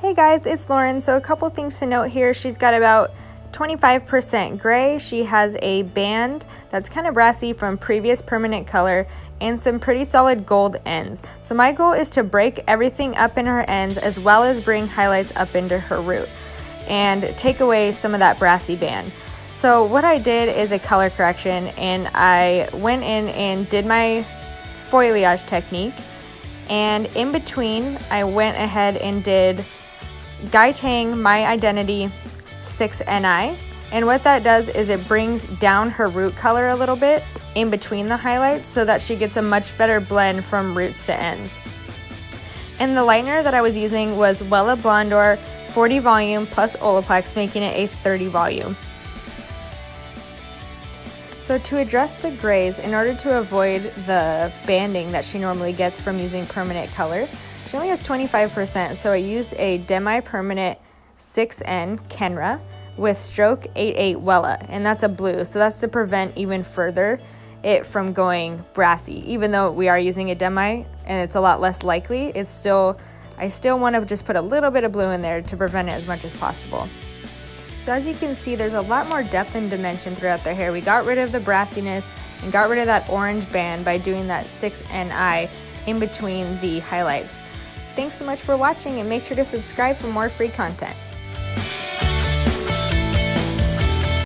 Hey guys, it's Lauren. So a couple things to note here. She's got about 25% gray. She has a band that's kind of brassy from previous permanent color and some pretty solid gold ends. So my goal is to break everything up in her ends as well as bring highlights up into her root and take away some of that brassy band. So what I did is a color correction, and I went in and did my foliage technique, and in between I went ahead and did Gai Tang My Identity 6NI, and what that does is it brings down her root color a little bit in between the highlights so that she gets a much better blend from roots to ends. And the lightener that I was using was Wella Blondor 40 volume plus Olaplex, making it a 30 volume. So to address the grays, in order to avoid the banding that she normally gets from using permanent color, she only has 25%, so I used a Demi-Permanent 6N Kenra with Stroke 88 Wella, and that's a blue, so that's to prevent even further it from going brassy. Even though we are using a Demi and it's a lot less likely, I still want to just put a little bit of blue in there to prevent it as much as possible. So as you can see, there's a lot more depth and dimension throughout the hair. We got rid of the brassiness and got rid of that orange band by doing that 6NI in between the highlights. Thanks so much for watching, and make sure to subscribe for more free content.